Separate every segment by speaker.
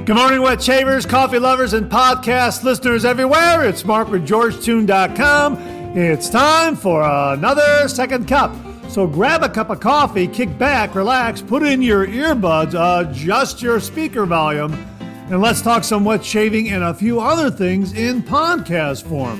Speaker 1: Good morning, wet shavers, coffee lovers, and podcast listeners everywhere. It's Mark with GeorgeTune.com. It's time for another second cup. So grab a cup of coffee, kick back, relax, put in your earbuds, adjust your speaker volume, and let's talk some wet shaving and a few other things in podcast form.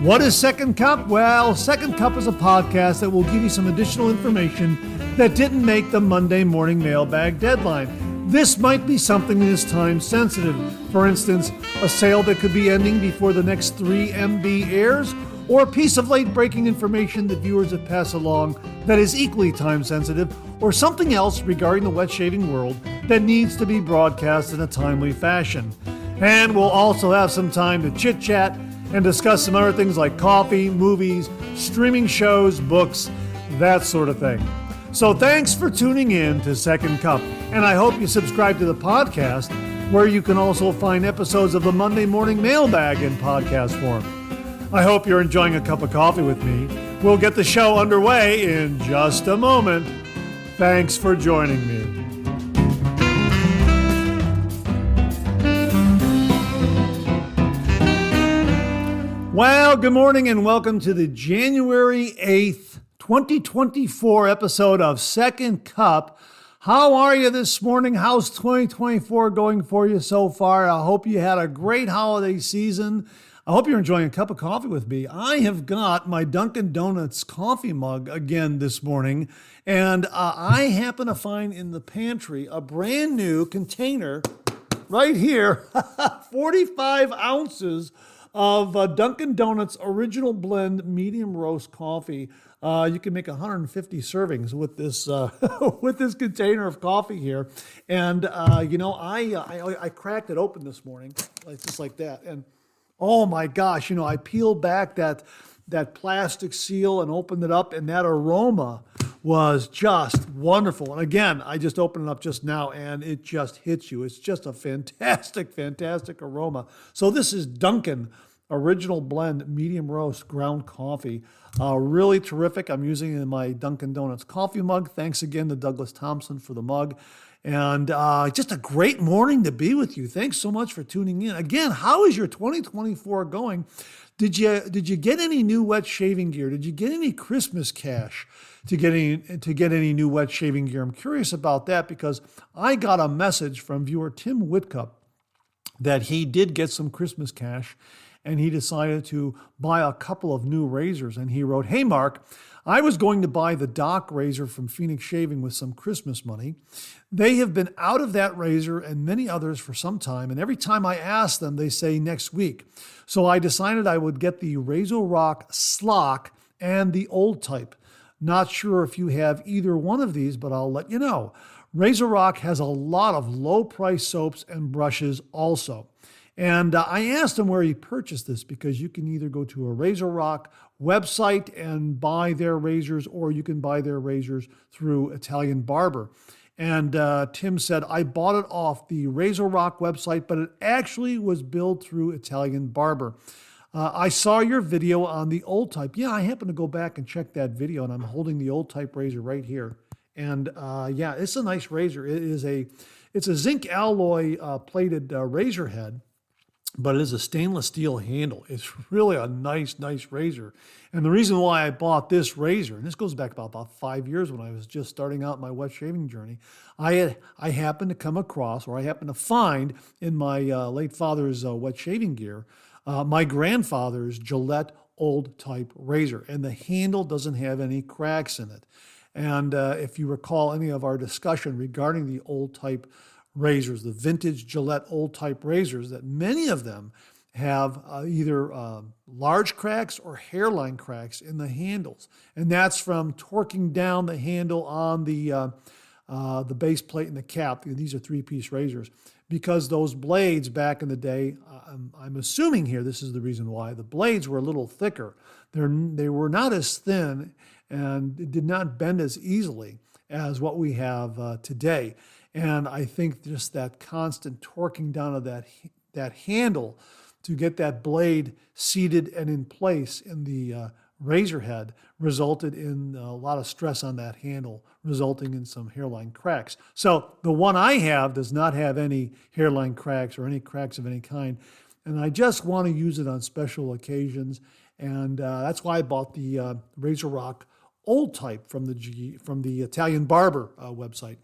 Speaker 1: What is Second Cup? Well, Second Cup is a podcast that will give you some additional information that didn't make the Monday morning mailbag deadline. This might be something that is time sensitive. For instance, a sale that could be ending before the next 3 MB airs, or a piece of late breaking information that viewers have passed along that is equally time sensitive, or something else regarding the wet shaving world that needs to be broadcast in a timely fashion. And we'll also have some time to chit chat and discuss some other things like coffee, movies, streaming shows, books, that sort of thing. So thanks for tuning in to Second Cup, and I hope you subscribe to the podcast, where you can also find episodes of the Monday Morning Mailbag in podcast form. I hope you're enjoying a cup of coffee with me. We'll get the show underway in just a moment. Thanks for joining me. Well, good morning and welcome to the January 8th, 2024 episode of Second Cup. How are you this morning? How's 2024 going for you so far? I hope you had a great holiday season. I hope you're enjoying a cup of coffee with me. I have got my Dunkin' Donuts coffee mug again this morning, and I happen to find in the pantry a brand new container right here, 45 ounces of Dunkin' Donuts Original Blend Medium Roast Coffee. You can make 150 servings with this with this container of coffee here. And I cracked it open this morning, just like that. And oh my gosh, I peeled back that plastic seal and opened it up, and that aroma was just wonderful. And again, I just opened it up just now, and it just hits you. It's just a fantastic, fantastic aroma. So this is Dunkin' Original Blend Medium Roast Ground Coffee. Really terrific. I'm using it in my Dunkin' Donuts coffee mug. Thanks again to Douglas Thompson for the mug. And just a great morning to be with you. Thanks so much for tuning in. Again, how is your 2024 going? Did you get any new wet shaving gear? Did you get any Christmas cash to get any new wet shaving gear? I'm curious about that because I got a message from viewer Tim Whitcup that he did get some Christmas cash, and he decided to buy a couple of new razors. And he wrote, "Hey, Mark, I was going to buy the Dock razor from Phoenix Shaving with some Christmas money. They have been out of that razor and many others for some time, and every time I ask them, they say next week. So I decided I would get the Razor Rock Slock and the old type. Not sure if you have either one of these, but I'll let you know. Razor Rock has a lot of low-price soaps and brushes also." And I asked him where he purchased this, because you can either go to a Razor Rock website and buy their razors, or you can buy their razors through Italian Barber. And Tim said, "I bought it off the Razor Rock website, but it actually was billed through Italian Barber. I saw your video on the old type." Yeah, I happened to go back and check that video, and I'm holding the old type razor right here. And yeah, it's a nice razor. It's a zinc alloy plated razor head, but it is a stainless steel handle. It's really a nice razor. And the reason why I bought this razor, and this goes back about 5 years when I was just starting out my wet shaving journey, I happened to come across, or I happened to find in my late father's wet shaving gear, my grandfather's Gillette old type razor. And the handle doesn't have any cracks in it. And if you recall any of our discussion regarding the old type razors, the vintage Gillette old type razors, that many of them have either large cracks or hairline cracks in the handles. And that's from torquing down the handle on the base plate and the cap. These are 3-piece razors, because those blades back in the day, I'm assuming here this is the reason why, the blades were a little thicker. They were not as thin, and it did not bend as easily as what we have today. And I think just that constant torquing down of that handle to get that blade seated and in place in the razor head resulted in a lot of stress on that handle, resulting in some hairline cracks. So the one I have does not have any hairline cracks or any cracks of any kind. And I just want to use it on special occasions. And that's why I bought the Razor Rock Old Type from the Italian Barber website.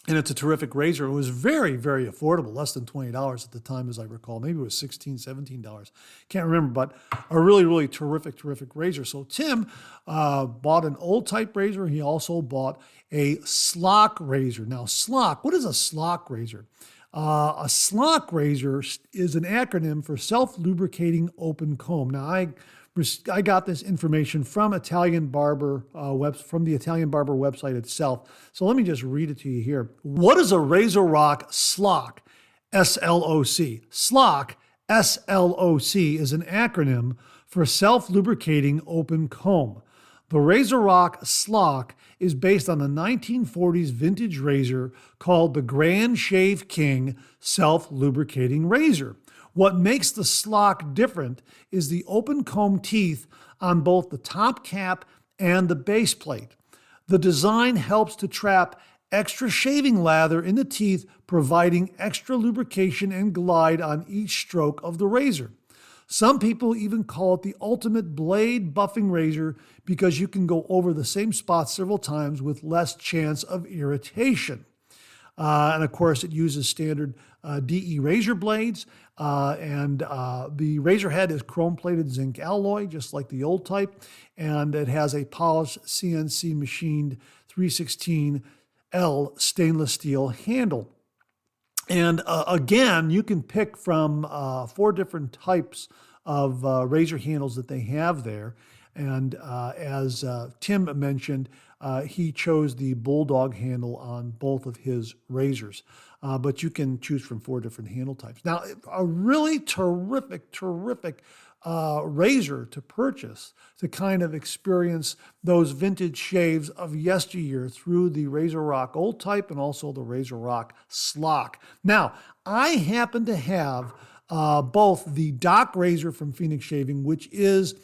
Speaker 1: And it's a terrific razor. It was very, very affordable, less than $20 at the time, as I recall. Maybe it was $16, $17. Can't remember, but a really, really terrific, terrific razor. So Tim bought an Old Type razor. He also bought a Slock razor. Now, Slock, what is a Slock razor? A Slock razor is an acronym for self-lubricating open comb. Now, I got this information from the Italian Barber website itself. So let me just read it to you here. What is a Razor Rock Slock? S-L-O-C. Slock, S-L-O-C, is an acronym for self-lubricating open comb. The Razor Rock Slock is based on the 1940s vintage razor called the Grand Shave King self-lubricating razor. What makes the Slock different is the open comb teeth on both the top cap and the base plate. The design helps to trap extra shaving lather in the teeth, providing extra lubrication and glide on each stroke of the razor. Some people even call it the ultimate blade buffing razor because you can go over the same spot several times with less chance of irritation. And of course, it uses standard DE razor blades, and the razor head is chrome-plated zinc alloy, just like the Old Type, and it has a polished CNC machined 316L stainless steel handle. And again, you can pick from 4 different types of razor handles that they have there. And as Tim mentioned, he chose the Bulldog handle on both of his razors. But you can choose from 4 different handle types. Now, a really terrific razor to purchase to kind of experience those vintage shaves of yesteryear through the Razor Rock Old Type and also the Razor Rock Slock. Now, I happen to have both the Dock razor from Phoenix Shaving, which is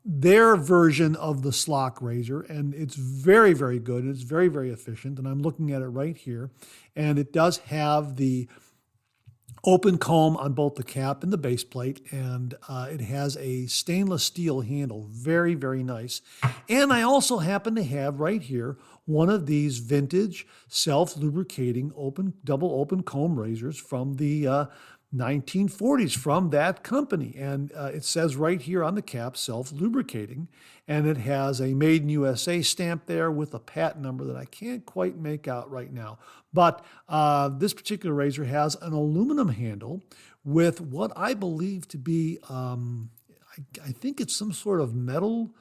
Speaker 1: their version of the Slock razor, and it's very, very good. It's very, very efficient, and I'm looking at it right here. And it does have the open comb on both the cap and the base plate, and it has a stainless steel handle. Very, very nice. And I also happen to have right here one of these vintage self-lubricating double open comb razors from the 1940s from that company. And it says right here on the cap, self-lubricating, and it has a Made in USA stamp there with a patent number that I can't quite make out right now. But this particular razor has an aluminum handle with what I believe to be, I think it's some sort of metal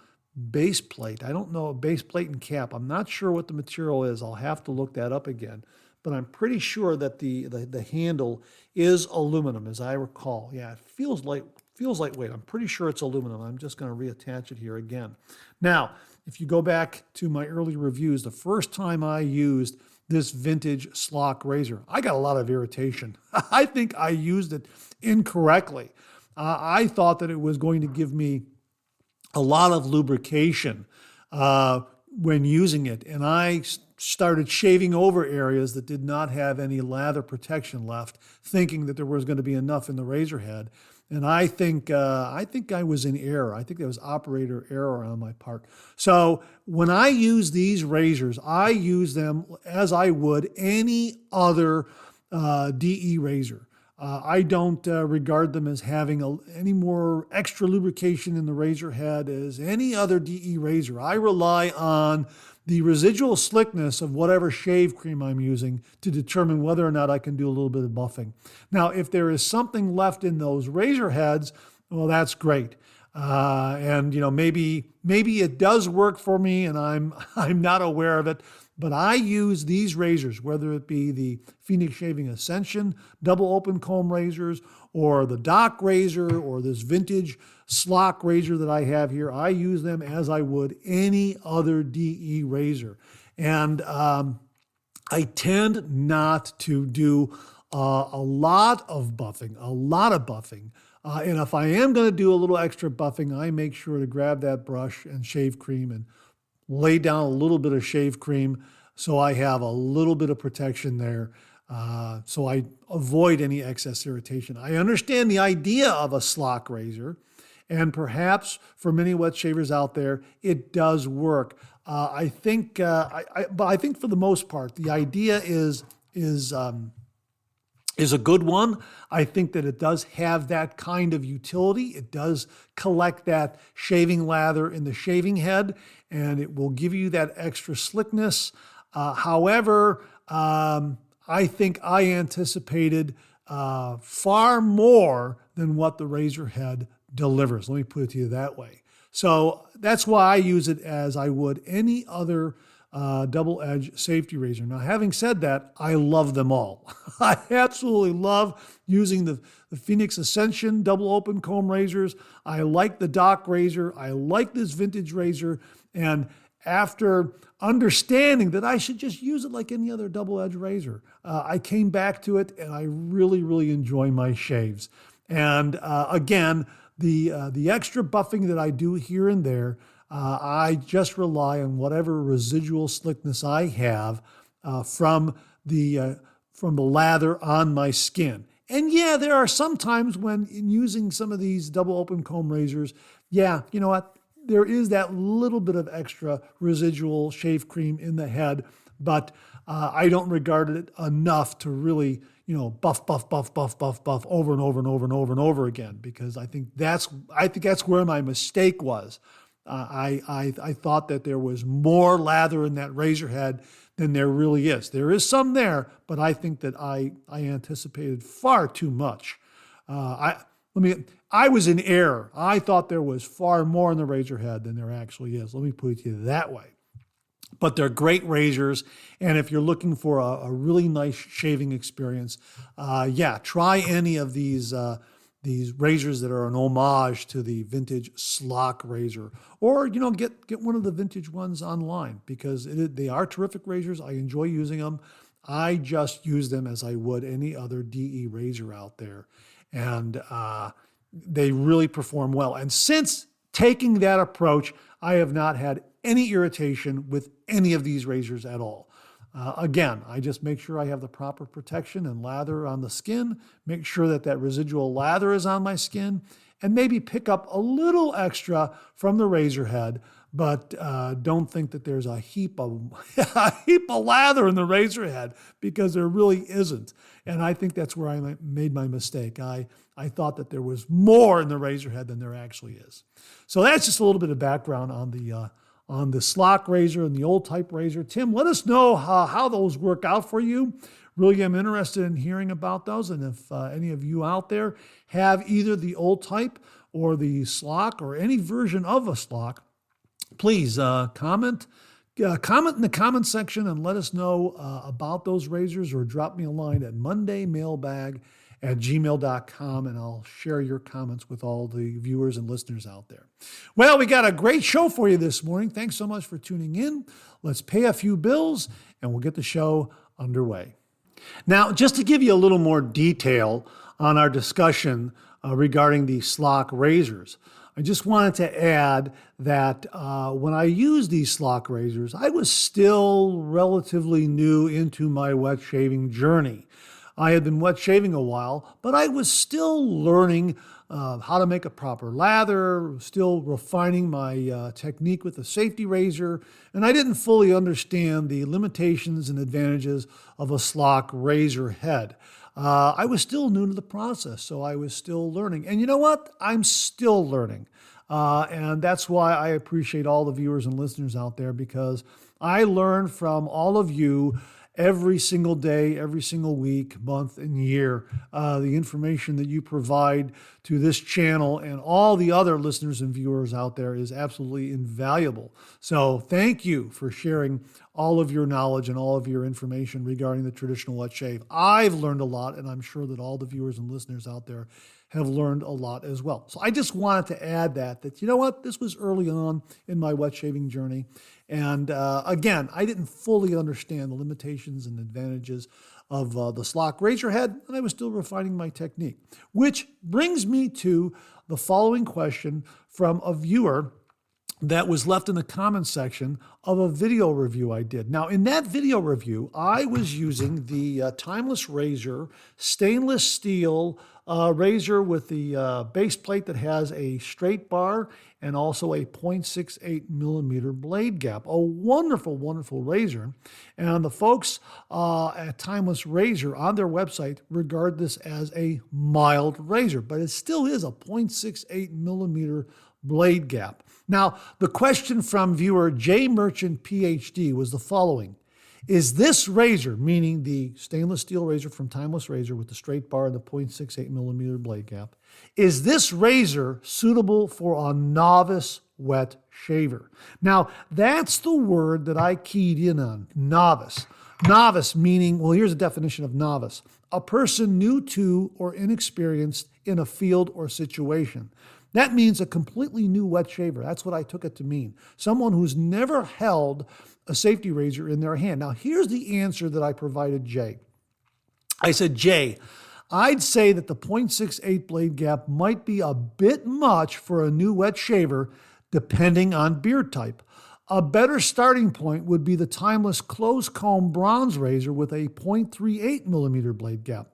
Speaker 1: base plate. I don't know, base plate and cap. I'm not sure what the material is. I'll have to look that up again. But I'm pretty sure that the handle is aluminum, as I recall. Yeah, it feels lightweight. I'm pretty sure it's aluminum. I'm just going to reattach it here again. Now, if you go back to my early reviews, the first time I used this vintage Slock razor, I got a lot of irritation. I think I used it incorrectly. I thought that it was going to give me a lot of lubrication when using it, and I started shaving over areas that did not have any lather protection left, thinking that there was going to be enough in the razor head. And I think I was in error. I think there was operator error on my part. So when I use these razors, I use them as I would any other DE razor. I don't regard them as having any more extra lubrication in the razor head as any other DE razor. I rely on the residual slickness of whatever shave cream I'm using to determine whether or not I can do a little bit of buffing. Now, if there is something left in those razor heads, well, that's great. And maybe it does work for me and I'm not aware of it. But I use these razors, whether it be the Phoenix Shaving Ascension double open comb razors or the Dock razor or this vintage Slock razor that I have here. I use them as I would any other DE razor. And I tend not to do a lot of buffing And if I am going to do a little extra buffing, I make sure to grab that brush and shave cream and lay down a little bit of shave cream so I have a little bit of protection there, so I avoid any excess irritation. I understand the idea of a slock razor, and perhaps for many wet shavers out there, it does work. But I think for the most part, the idea is a good one. I think that it does have that kind of utility. It does collect that shaving lather in the shaving head, and it will give you that extra slickness. However, I think I anticipated far more than what the razor head delivers. Let me put it to you that way. So that's why I use it as I would any other double-edged safety razor. Now, having said that, I love them all. I absolutely love using the Phoenix Ascension double open comb razors. I like the Dock razor. I like this vintage razor. And after understanding that I should just use it like any other double-edged razor, I came back to it, and I really, really enjoy my shaves. And again, the extra buffing that I do here and there, I just rely on whatever residual slickness I have from the lather on my skin. And yeah, there are some times when in using some of these double open comb razors, yeah, you know what? There is that little bit of extra residual shave cream in the head, but I don't regard it enough to really, buff over and over and over and over and over again, because I think that's where my mistake was. I thought that there was more lather in that razor head than there really is. There is some there, but I think that I anticipated far too much. I was in error. I thought there was far more in the razor head than there actually is. Let me put it to you that way. But they're great razors, and if you're looking for a really nice shaving experience, try any of these razors that are an homage to the vintage Slock razor, or get one of the vintage ones online, because they are terrific razors. I enjoy using them. I just use them as I would any other DE razor out there, and they really perform well. And since taking that approach, I have not had any irritation with any of these razors at all. Again, I just make sure I have the proper protection and lather on the skin, make sure that residual lather is on my skin, and maybe pick up a little extra from the razor head, but don't think that there's a heap of lather in the razor head, because there really isn't. And I think that's where I made my mistake. I thought that there was more in the razor head than there actually is. So that's just a little bit of background on the Slock razor and the old type razor. Tim, let us know how those work out for you. Really am interested in hearing about those. And if any of you out there have either the old type or the Slock or any version of a Slock, please comment in the comment section and let us know about those razors, or drop me a line at mondaymailbag@gmail.com, and I'll share your comments with all the viewers and listeners out there. Well, we got a great show for you this morning. Thanks so much for tuning in. Let's pay a few bills, and we'll get the show underway. Now, just to give you a little more detail on our discussion regarding the Slock razors, I just wanted to add that when I used these Slock razors, I was still relatively new into my wet shaving journey. I had been wet shaving a while, but I was still learning how to make a proper lather, still refining my technique with the safety razor, and I didn't fully understand the limitations and advantages of a Slock razor head. I was still new to the process, so I was still learning. And you know what? I'm still learning. And that's why I appreciate all the viewers and listeners out there, because I learn from all of you every single day, every single week, month, and year. The information that you provide to this channel and all the other listeners and viewers out there is absolutely invaluable. So thank you for sharing all of your knowledge and all of your information regarding the traditional wet shave. I've learned a lot, and I'm sure that all the viewers and listeners out there have learned a lot as well. So I just wanted to add that you know what, this was early on in my wet shaving journey. And again, I didn't fully understand the limitations and advantages the Slock razor head, and I was still refining my technique. Which brings me to the following question from a viewer that was left in the comments section of a video review I did. Now, in that video review, I was using the Timeless Razor stainless steel razor with the base plate that has a straight bar and also a 0.68 millimeter blade gap. A wonderful, wonderful razor. And the folks at Timeless Razor on their website regard this as a mild razor, but it still is a 0.68 millimeter blade gap. Now, the question from viewer J Merchant PhD was the following. Is this razor, meaning the stainless steel razor from Timeless Razor with the straight bar and the 0.68 millimeter blade gap, is this razor suitable for a novice wet shaver? Now, that's the word that I keyed in on, novice. Novice meaning, well, here's a definition of novice. A person new to or inexperienced in a field or situation. That means a completely new wet shaver. That's what I took it to mean. Someone who's never held a safety razor in their hand. Now, here's the answer that I provided Jay. I said, Jay, I'd say that the 0.68 blade gap might be a bit much for a new wet shaver, depending on beard type. A better starting point would be the Timeless close comb bronze razor with a 0.38 millimeter blade gap.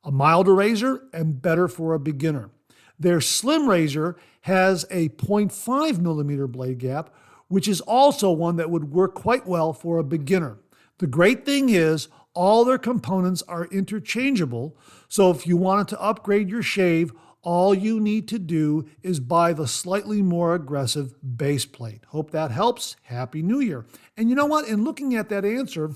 Speaker 1: A milder razor and better for a beginner. Their slim razor has a 0.5 millimeter blade gap, which is also one that would work quite well for a beginner. The great thing is all their components are interchangeable, so if you wanted to upgrade your shave, all you need to do is buy the slightly more aggressive base plate. Hope that helps. Happy New Year. And you know what? In looking at that answer,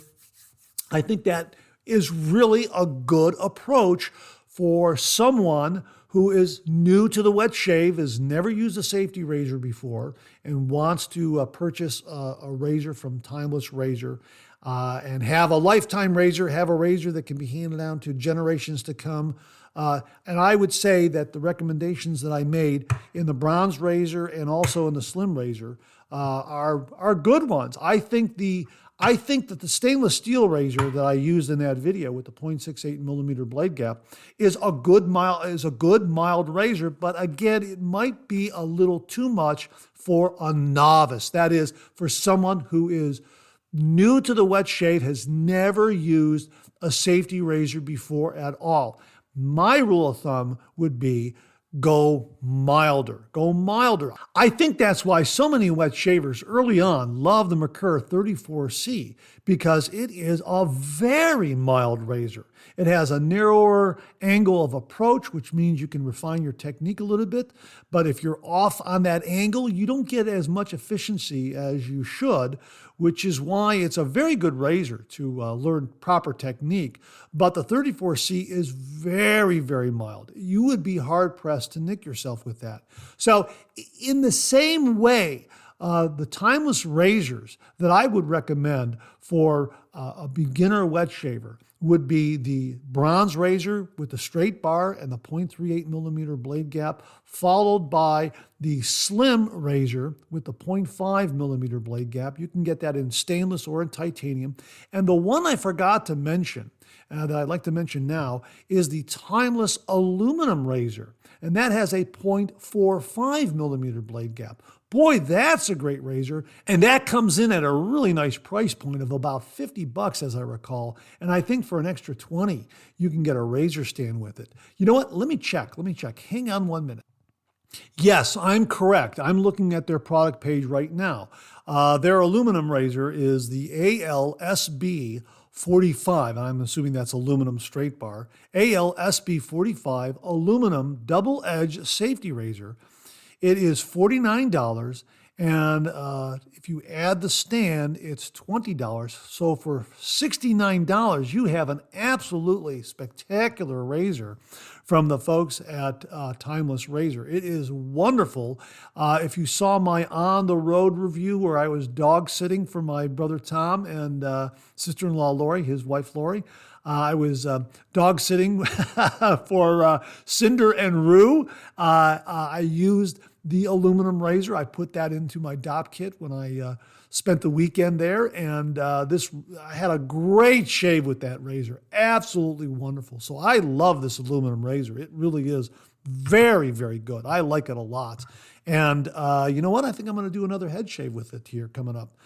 Speaker 1: I think that is really a good approach for someone who is new to the wet shave, has never used a safety razor before, and wants to purchase a razor from Timeless Razor and have a lifetime razor, have a razor that can be handed down to generations to come. And I would say that the recommendations that I made in the bronze razor and also in the slim razor are good ones. I think that the stainless steel razor that I used in that video with the 0.68 millimeter blade gap is a good mild razor, but again, it might be a little too much for a novice. That is, for someone who is new to the wet shave, has never used a safety razor before at all. My rule of thumb would be go milder. Go milder. I think that's why so many wet shavers early on love the Merkur 34C, because it is a very mild razor. It has a narrower angle of approach, which means you can refine your technique a little bit. But if you're off on that angle, you don't get as much efficiency as you should, which is why it's a very good razor to learn proper technique. But the 34C is very, very mild. You would be hard-pressed to nick yourself with that. So in the same way, the Timeless razors that I would recommend for a beginner wet shaver would be the bronze razor with the straight bar and the 0.38 millimeter blade gap, followed by the slim razor with the 0.5 millimeter blade gap. You can get that in stainless or in titanium. And the one I forgot to mention, that I'd like to mention now, is the Timeless aluminum razor. And that has a 0.45 millimeter blade gap. Boy, that's a great razor. And that comes in at a really nice price point of about $50, as I recall. And I think for an extra $20, you can get a razor stand with it. You know what? Let me check. Hang on 1 minute. Yes, I'm correct. I'm looking at their product page right now. Their aluminum razor is the ALSB 45. I'm assuming that's aluminum straight bar. ALSB 45 aluminum double edge safety razor. It is $49, and if you add the stand, it's $20. So for $69, you have an absolutely spectacular razor from the folks at Timeless Razor. It is wonderful. If you saw my on-the-road review where I was dog sitting for my brother Tom and sister-in-law Lori, his wife Lori, I was dog sitting for Cinder and Rue. I used the aluminum razor. I put that into my DOP kit when I spent the weekend there, and I had a great shave with that razor. Absolutely wonderful. So I love this aluminum razor. It really is very, very good. I like it a lot. And you know what? I think I'm going to do another head shave with it here coming up.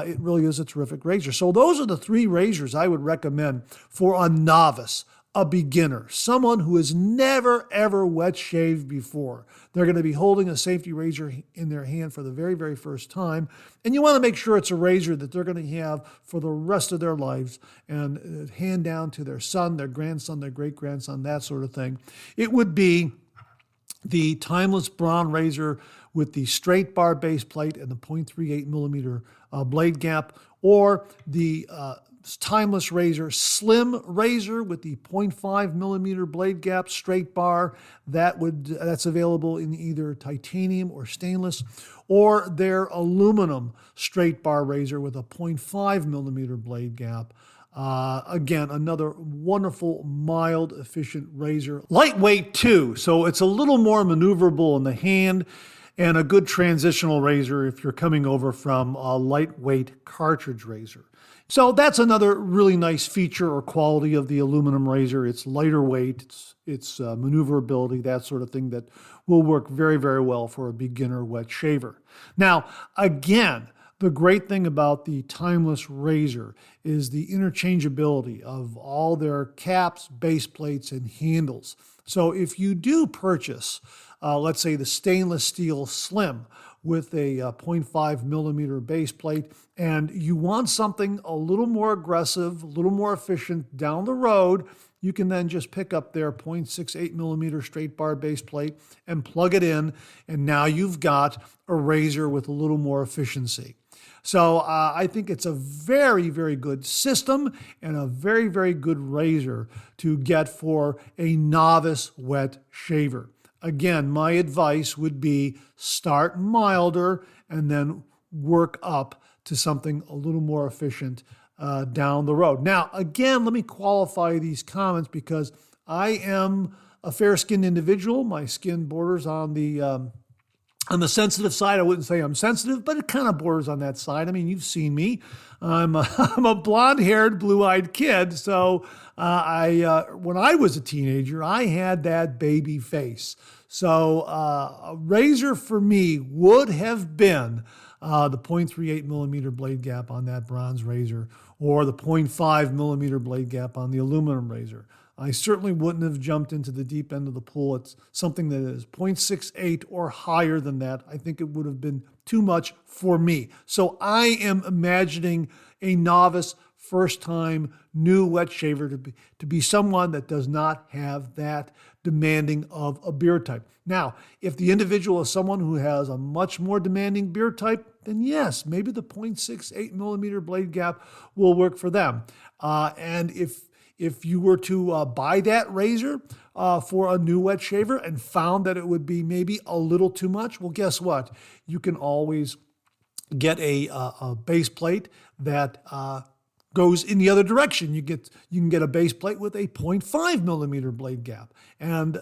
Speaker 1: It really is a terrific razor. So those are the 3 razors I would recommend for a novice, a beginner, someone who has never, ever wet shaved before. They're going to be holding a safety razor in their hand for the very, very first time. And you want to make sure it's a razor that they're going to have for the rest of their lives and hand down to their son, their grandson, their great-grandson, that sort of thing. It would be the Timeless Braun razor with the straight bar base plate and the 0.38 millimeter blade gap, or the Timeless Razor Slim razor with the 0.5 millimeter blade gap straight bar. That's available in either titanium or stainless, or their aluminum straight bar razor with a 0.5 millimeter blade gap. Again, another wonderful, mild, efficient razor. Lightweight too, so it's a little more maneuverable in the hand, and a good transitional razor if you're coming over from a lightweight cartridge razor. So that's another really nice feature or quality of the aluminum razor. It's lighter weight, it's maneuverability, that sort of thing that will work very, very well for a beginner wet shaver. Now, again, the great thing about the Timeless razor is the interchangeability of all their caps, base plates, and handles. So if you do purchase, let's say the stainless steel Slim with a 0.5 millimeter base plate, and you want something a little more aggressive, a little more efficient down the road, you can then just pick up their 0.68 millimeter straight bar base plate and plug it in, and now you've got a razor with a little more efficiency. So I think it's a very, very good system and a very, very good razor to get for a novice wet shaver. Again, my advice would be start milder and then work up to something a little more efficient down the road. Now, again, let me qualify these comments because I am a fair-skinned individual. My skin borders on the sensitive side. I wouldn't say I'm sensitive, but it kind of borders on that side. I mean, you've seen me. I'm a blonde-haired, blue-eyed kid. So when I was a teenager, I had that baby face. So a razor for me would have been the 0.38 millimeter blade gap on that bronze razor, or the 0.5 millimeter blade gap on the aluminum razor. I certainly wouldn't have jumped into the deep end of the pool. It's something that is 0.68 or higher than that. I think it would have been too much for me. So I am imagining a novice, first-time, new wet shaver to be someone that does not have that demanding of a beard type. Now, if the individual is someone who has a much more demanding beard type, then yes, maybe the 0.68 millimeter blade gap will work for them. And if you were to buy that razor for a new wet shaver and found that it would be maybe a little too much, well, guess what? You can always get a base plate that goes in the other direction. You can get a base plate with a 0.5 millimeter blade gap, and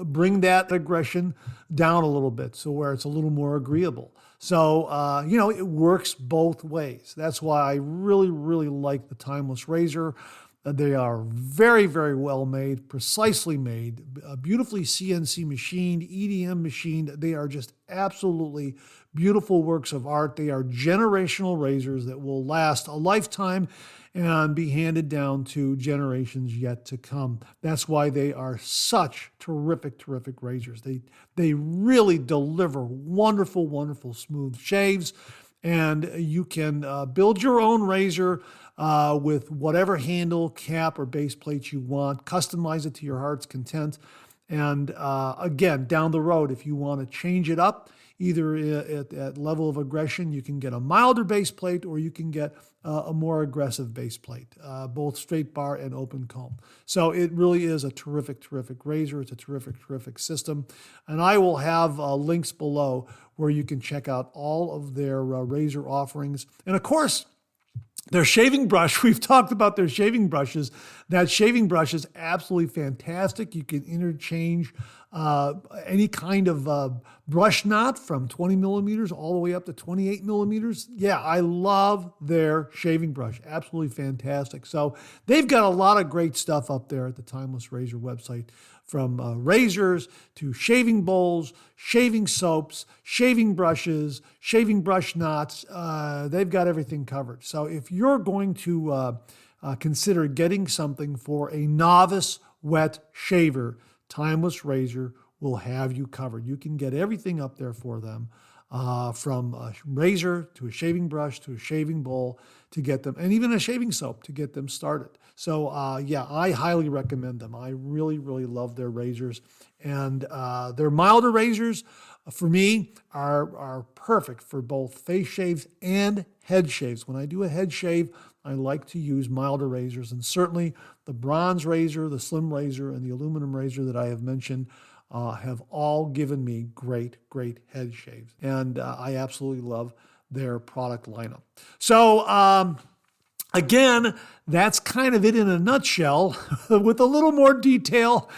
Speaker 1: bring that aggression down a little bit so where it's a little more agreeable. So it works both ways. That's why I really, really like the Timeless razor. They are very, very well made, precisely made, beautifully CNC machined, EDM machined. They are just absolutely beautiful works of art. They are generational razors that will last a lifetime and be handed down to generations yet to come. That's why they are such terrific, terrific razors. They really deliver wonderful, wonderful smooth shaves, and you can build your own razor with whatever handle, cap, or base plate you want. Customize it to your heart's content. And again, down the road, if you want to change it up, either at level of aggression, you can get a milder base plate, or you can get a more aggressive base plate, both straight bar and open comb. So it really is a terrific, terrific razor. It's a terrific, terrific system. And I will have links below where you can check out all of their razor offerings. And of course, their shaving brush, we've talked about their shaving brushes. That shaving brush is absolutely fantastic. You can interchange any kind of brush knot from 20 millimeters all the way up to 28 millimeters. Yeah, I love their shaving brush. Absolutely fantastic. So they've got a lot of great stuff up there at the Timeless Razor website, from razors to shaving bowls, shaving soaps, shaving brushes, shaving brush knots. They've got everything covered. So if you're going to consider getting something for a novice wet shaver, Timeless Razor will have you covered. You can get everything up there for them, from a razor to a shaving brush to a shaving bowl to get them, and even a shaving soap to get them started. So yeah, I highly recommend them. I really, really love their razors. And their milder razors, for me, are perfect for both face shaves and head shaves. When I do a head shave, I like to use milder razors. And certainly the bronze razor, the slim razor, and the aluminum razor that I have mentioned have all given me great, great head shaves. And I absolutely love their product lineup. So, again, that's kind of it in a nutshell, with a little more detail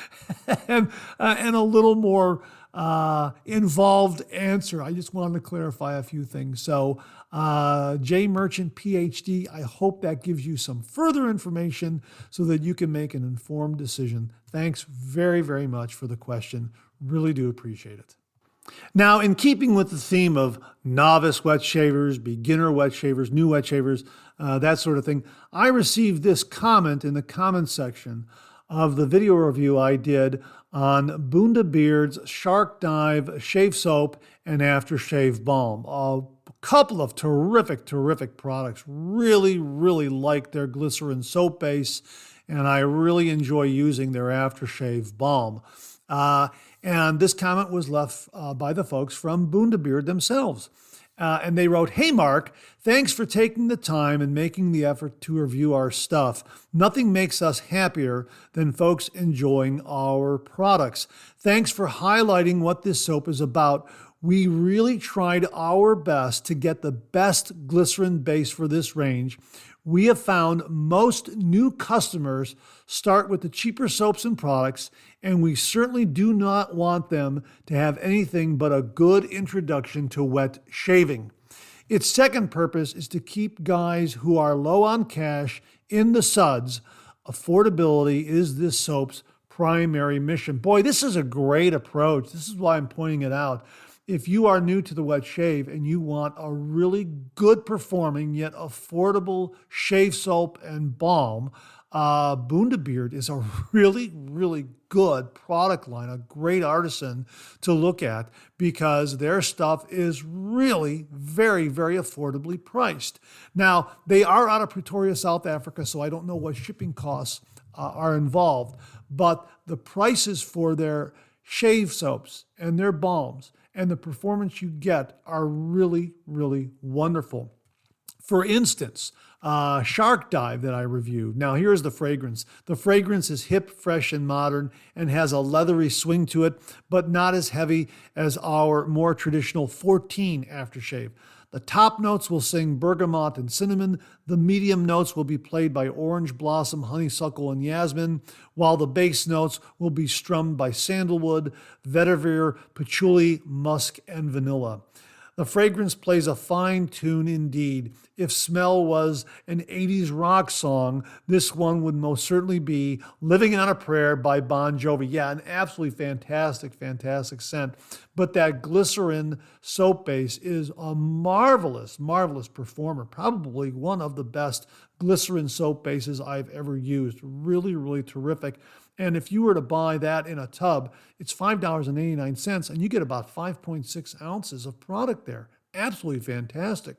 Speaker 1: and a little more involved answer. I just wanted to clarify a few things. So, J Merchant, PhD, I hope that gives you some further information so that you can make an informed decision. Thanks very, very much for the question. Really do appreciate it. Now, in keeping with the theme of novice wet shavers, beginner wet shavers, new wet shavers, that sort of thing, I received this comment in the comments section of the video review I did on Bundabeard's Shark Dive Shave Soap and Aftershave Balm. A couple of terrific, terrific products. Really, really like their glycerin soap base, and I really enjoy using their aftershave balm. And this comment was left by the folks from Bundabeard themselves. And they wrote, "Hey, Mark, thanks for taking the time and making the effort to review our stuff. Nothing makes us happier than folks enjoying our products. Thanks for highlighting what this soap is about. We really tried our best to get the best glycerin base for this range. We have found most new customers start with the cheaper soaps and products, and we certainly do not want them to have anything but a good introduction to wet shaving. Its second purpose is to keep guys who are low on cash in the suds. Affordability is this soap's primary mission." Boy, this is a great approach. This is why I'm pointing it out. If you are new to the wet shave and you want a really good performing yet affordable shave soap and balm, Bundabeard is a really, really good product line, a great artisan to look at, because their stuff is really very, very affordably priced. Now, they are out of Pretoria, South Africa, so I don't know what shipping costs are involved, but the prices for their shave soaps and their balms and the performance you get are really, really wonderful. For instance, Shark Dive that I reviewed. Now, here's the fragrance. The fragrance is hip, fresh, and modern and has a leathery swing to it, but not as heavy as our more traditional 14 aftershave. The top notes will sing bergamot and cinnamon. The medium notes will be played by orange blossom, honeysuckle, and yasmin, while the bass notes will be strummed by sandalwood, vetiver, patchouli, musk, and vanilla. The fragrance plays a fine tune indeed. If smell was an 80s rock song, this one would most certainly be Living on a Prayer by Bon Jovi. Yeah, an absolutely fantastic, fantastic scent. But that glycerin soap base is a marvelous, marvelous performer. Probably one of the best glycerin soap bases I've ever used. Really, really terrific. And if you were to buy that in a tub, it's $5.89, and you get about 5.6 ounces of product there. Absolutely fantastic.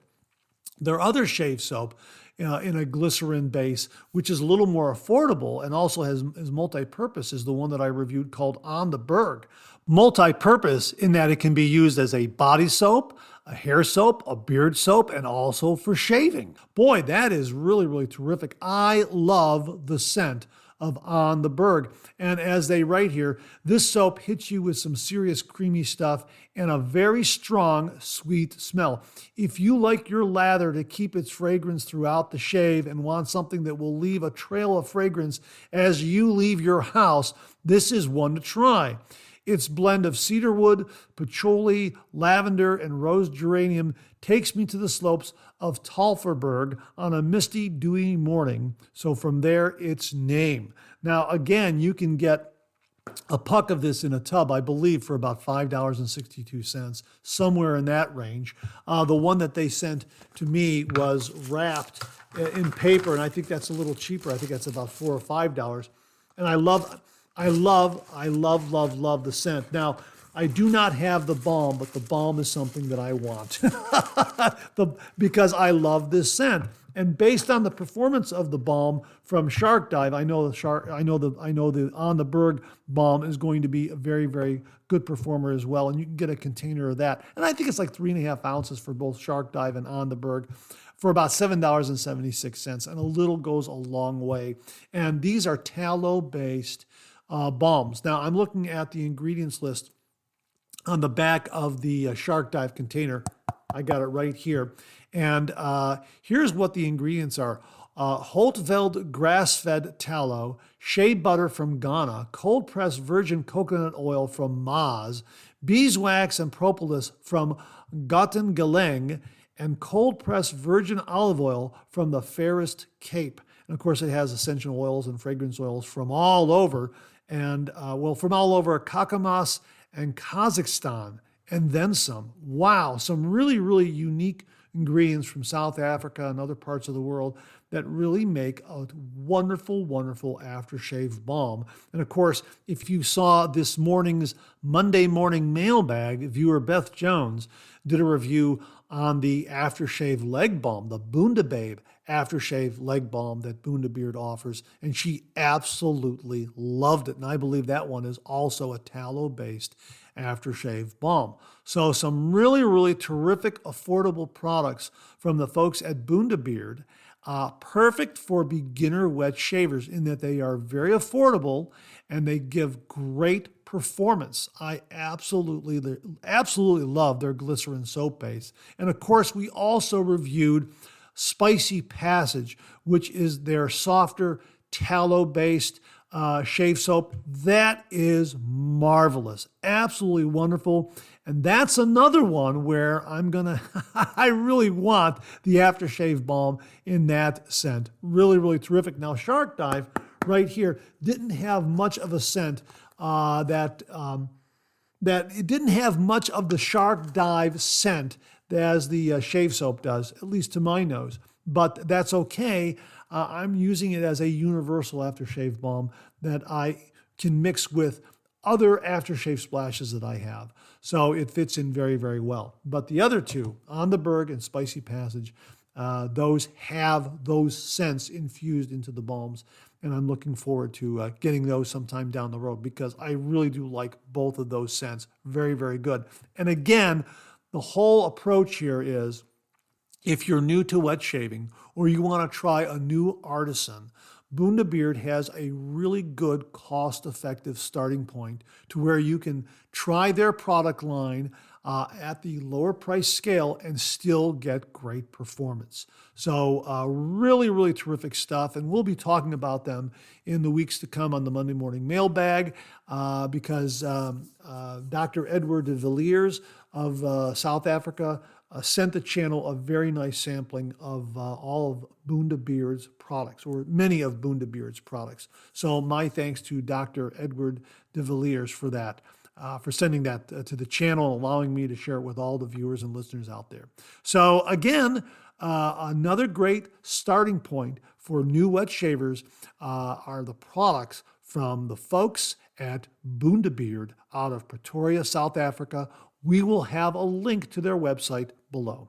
Speaker 1: Their other shave soap in a glycerin base, which is a little more affordable and also is multi-purpose, is the one that I reviewed called On the Berg. Multi-purpose in that it can be used as a body soap, a hair soap, a beard soap, and also for shaving. Boy, that is really, really terrific. I love the scent of On the Berg. And as they write here, this soap hits you with some serious creamy stuff and a very strong, sweet smell. If you like your lather to keep its fragrance throughout the shave and want something that will leave a trail of fragrance as you leave your house, this is one to try. Its blend of cedarwood, patchouli, lavender, and rose geranium takes me to the slopes of Tauferberg on a misty, dewy morning. So from there, its name. Now, again, you can get a puck of this in a tub, I believe, for about $5.62, somewhere in that range. The one that they sent to me was wrapped in paper, and I think that's a little cheaper. I think that's about $4 or $5. And I love the scent. Now, I do not have the balm, but the balm is something that I want because I love this scent. And based on the performance of the balm from Shark Dive, I know the On the Berg balm is going to be a very, very good performer as well. And you can get a container of that. And I think it's like 3.5 ounces for both Shark Dive and On the Berg for about $7.76. And a little goes a long way. And these are tallow-based balms. Now, I'm looking at the ingredients list on the back of the Shark Dive container. I got it right here. And here's what the ingredients are. Holtveld grass-fed tallow, shea butter from Ghana, cold-pressed virgin coconut oil from Maz, beeswax and propolis from Gottengeleng, and cold-pressed virgin olive oil from the fairest Cape. And of course, it has essential oils and fragrance oils from all over, and from all over Kakamas and Kazakhstan, and then some. Wow, some really, really unique ingredients from South Africa and other parts of the world that really make a wonderful, wonderful aftershave balm. And of course, if you saw this morning's Monday morning mailbag, viewer Beth Jones did a review on the aftershave leg balm, the Bundababe aftershave leg balm that Bundabeard offers, and she absolutely loved it. And I believe that one is also a tallow-based aftershave balm. So some really, really terrific, affordable products from the folks at Bundabeard. Perfect for beginner wet shavers in that they are very affordable and they give great performance. I absolutely love their glycerin soap base. And of course, we also reviewed Spicy Passage, which is their softer tallow-based shave soap. That is marvelous. Absolutely wonderful. And that's another one where I really want the aftershave balm in that scent. Really, really terrific. Now, Shark Dive right here didn't have much of a scent that it didn't have much of the Shark Dive scent as the shave soap does, at least to my nose. But that's okay. I'm using it as a universal aftershave balm that I can mix with other aftershave splashes that I have. So it fits in very, very well. But the other two, On the Berg and Spicy Passage, those have those scents infused into the balms. And I'm looking forward to getting those sometime down the road because I really do like both of those scents. Very, very good. And again, the whole approach here is if you're new to wet shaving or you want to try a new artisan, Bundabeard has a really good cost-effective starting point to where you can try their product line at the lower price scale and still get great performance. So really, really terrific stuff. And we'll be talking about them in the weeks to come on the Monday Morning Mailbag because Dr. Edward de Villiers of South Africa sent the channel a very nice sampling of all of Bundabeard's products, or many of Bundabeard's products. So my thanks to Dr. Edward de Villiers for that, for sending that to the channel, allowing me to share it with all the viewers and listeners out there. So again, another great starting point for new wet shavers are the products from the folks at Bundabeard out of Pretoria, South Africa. We will have a link to their website below.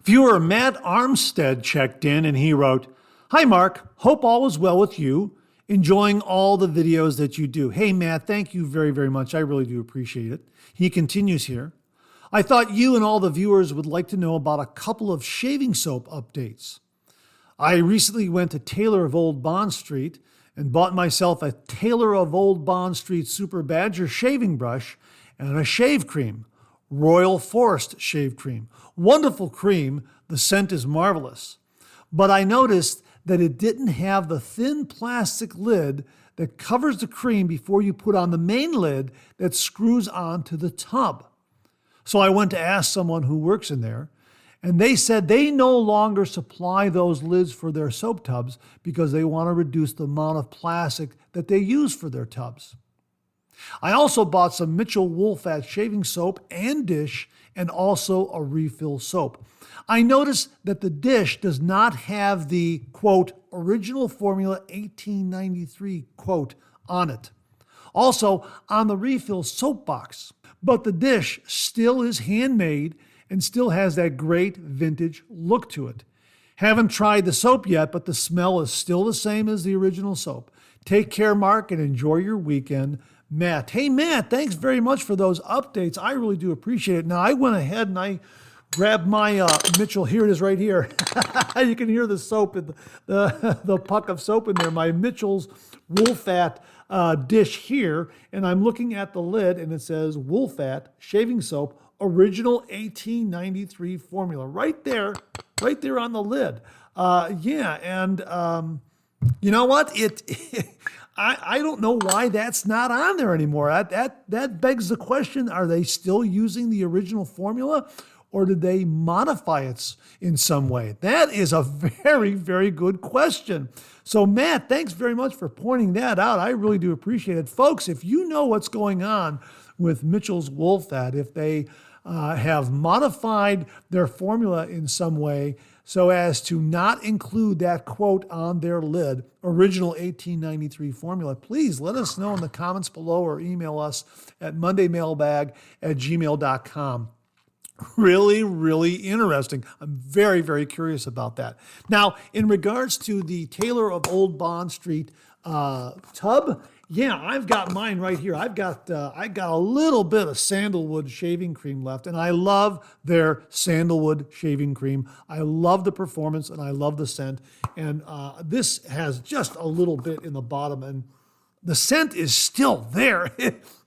Speaker 1: Viewer Matt Armstead checked in and he wrote, "Hi Mark, hope all is well with you. Enjoying all the videos that you do." Hey Matt, thank you very, very much. I really do appreciate it. He continues here, "I thought you and all the viewers would like to know about a couple of shaving soap updates. I recently went to Taylor of Old Bond Street and bought myself a Taylor of Old Bond Street Super Badger shaving brush and a shave cream. Royal Forest shave cream. Wonderful cream. The scent is marvelous. But I noticed that it didn't have the thin plastic lid that covers the cream before you put on the main lid that screws onto the tub. So I went to ask someone who works in there, and they said they no longer supply those lids for their soap tubs because they want to reduce the amount of plastic that they use for their tubs. I also bought some Mitchell Woolfat shaving soap and dish, and also a refill soap. I noticed that the dish does not have the, quote, original formula 1893, quote, on it. Also, on the refill soap box. But the dish still is handmade and still has that great vintage look to it. Haven't tried the soap yet, but the smell is still the same as the original soap. Take care, Mark, and enjoy your weekend. Matt. Hey, Matt, thanks very much for those updates. I really do appreciate it. Now, I went ahead and I grabbed my Mitchell. Here it is right here. You can hear the soap, in the puck of soap in there. My Mitchell's Woolfat dish here. And I'm looking at the lid, and it says Woolfat shaving soap, original 1893 formula. Right there on the lid. You know what? I don't know why that's not on there anymore. That begs the question, are they still using the original formula, or did they modify it in some way? That is a very, very good question. So Matt, thanks very much for pointing that out. I really do appreciate it. Folks, if you know what's going on with Mitchell's Woolfat, if they have modified their formula in some way so as to not include that quote on their lid, original 1893 formula, please let us know in the comments below or email us at mondaymailbag@gmail.com. Really, really interesting. I'm very, very curious about that. Now, in regards to the Taylor of Old Bond Street tub, yeah, I've got mine right here. I got a little bit of sandalwood shaving cream left, and I love their sandalwood shaving cream. I love the performance, and I love the scent. And this has just a little bit in the bottom, and the scent is still there.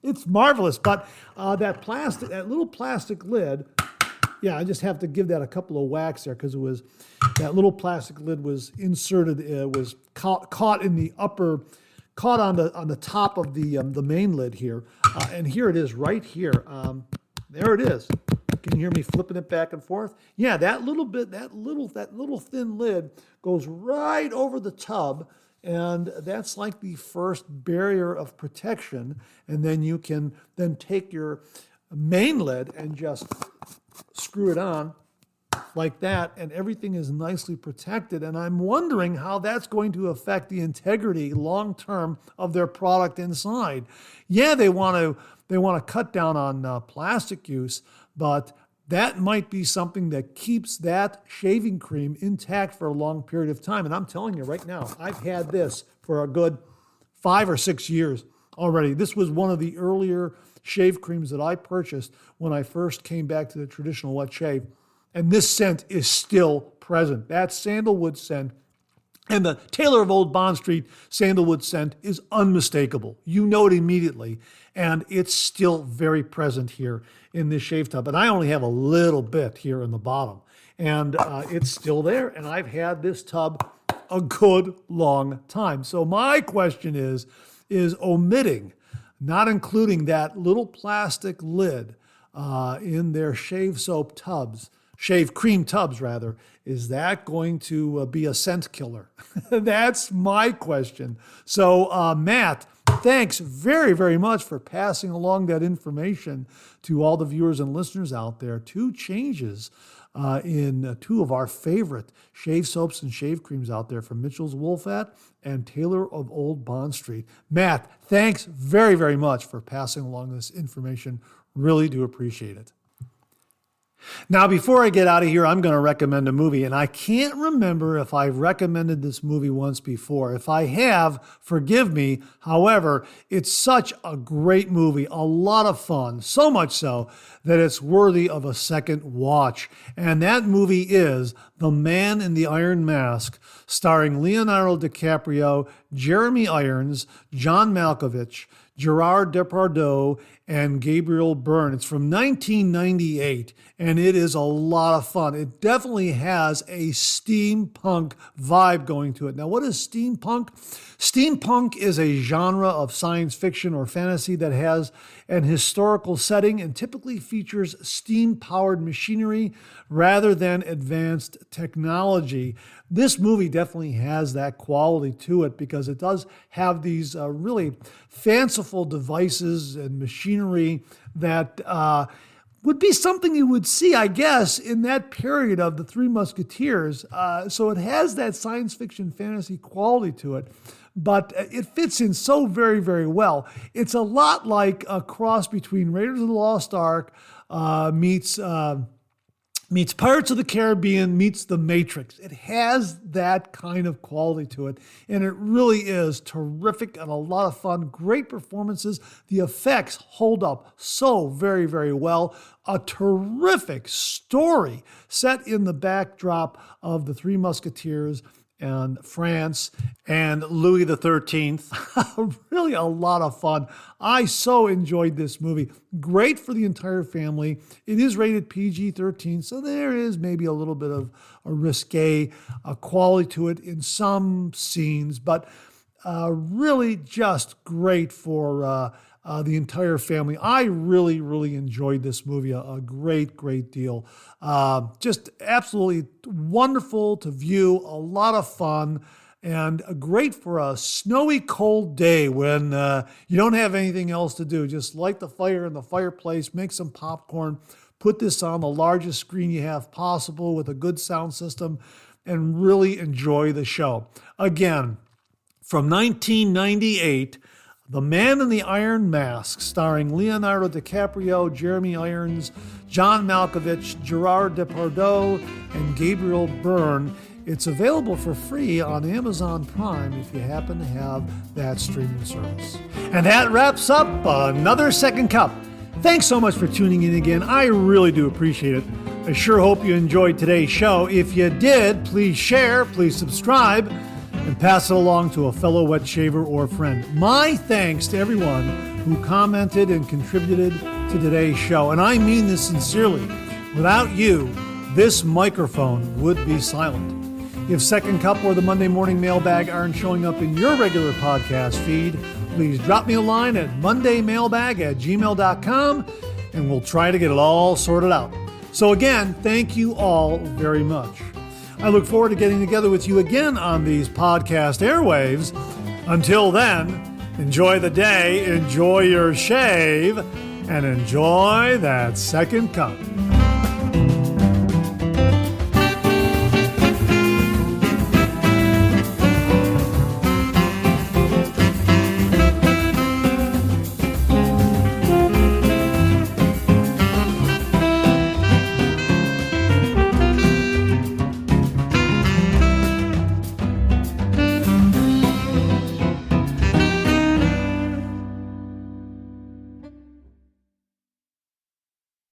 Speaker 1: It's marvelous. But that little plastic lid, yeah, I just have to give that a couple of whacks there because that little plastic lid was inserted. It was caught in the upper. Caught on the top of the main lid here, and here it is right here. There it is. Can you hear me flipping it back and forth? Yeah, that little thin lid goes right over the tub, and that's like the first barrier of protection. And then you can take your main lid and just screw it on like that, and everything is nicely protected. And I'm wondering how that's going to affect the integrity long-term of their product inside. Yeah, they want to cut down on plastic use, but that might be something that keeps that shaving cream intact for a long period of time. And I'm telling you right now, I've had this for a good 5 or 6 years already. This was one of the earlier shave creams that I purchased when I first came back to the traditional wet shave. And this scent is still present. That sandalwood scent and the Taylor of Old Bond Street sandalwood scent is unmistakable. You know it immediately. And it's still very present here in this shave tub. And I only have a little bit here in the bottom. And it's still there. And I've had this tub a good long time. So my question is omitting, not including that little plastic lid in their shave cream tubs, is that going to be a scent killer? That's my question. So, Matt, thanks very, very much for passing along that information to all the viewers and listeners out there. 2 changes in 2 of our favorite shave soaps and shave creams out there from Mitchell's Woolfat and Taylor of Old Bond Street. Matt, thanks very, very much for passing along this information. Really do appreciate it. Now, before I get out of here, I'm going to recommend a movie, and I can't remember if I've recommended this movie once before. If I have, forgive me. However, it's such a great movie, a lot of fun, so much so that it's worthy of a second watch. And that movie is The Man in the Iron Mask, starring Leonardo DiCaprio, Jeremy Irons, John Malkovich, Gerard Depardieu, and Gabriel Byrne. It's from 1998, and it is a lot of fun. It definitely has a steampunk vibe going to it. Now, what is steampunk? Steampunk is a genre of science fiction or fantasy that has an historical setting and typically features steam-powered machinery rather than advanced technology. This movie definitely has that quality to it because it does have these really fanciful devices and machinery that would be something you would see, I guess, in that period of the Three Musketeers. So it has that science fiction fantasy quality to it, but it fits in so very, very well. It's a lot like a cross between Raiders of the Lost Ark meets Pirates of the Caribbean meets The Matrix. It has that kind of quality to it, and it really is terrific and a lot of fun. Great performances. The effects hold up so very, very well. A terrific story set in the backdrop of the Three Musketeers and France and Louis XIII. Really a lot of fun. I so enjoyed this movie. Great for the entire family. It is rated PG-13, so there is maybe a little bit of a risque quality to it in some scenes, but really just great for the entire family. I really, really enjoyed this movie a great, great deal. Just absolutely wonderful to view, a lot of fun, and great for a snowy, cold day when you don't have anything else to do. Just light the fire in the fireplace, make some popcorn, put this on the largest screen you have possible with a good sound system, and really enjoy the show. Again, from 1998, The Man in the Iron Mask, starring Leonardo DiCaprio, Jeremy Irons, John Malkovich, Gerard Depardieu, and Gabriel Byrne. It's available for free on Amazon Prime if you happen to have that streaming service. And that wraps up another Second Cup. Thanks so much for tuning in again. I really do appreciate it. I sure hope you enjoyed today's show. If you did, please share, please subscribe, and pass it along to a fellow wet shaver or friend. My thanks to everyone who commented and contributed to today's show. And I mean this sincerely. Without you, this microphone would be silent. If Second Cup or the Monday Morning Mailbag aren't showing up in your regular podcast feed, please drop me a line at mondaymailbag@gmail.com and we'll try to get it all sorted out. So again, thank you all very much. I look forward to getting together with you again on these podcast airwaves. Until then, enjoy the day, enjoy your shave, and enjoy that second cup.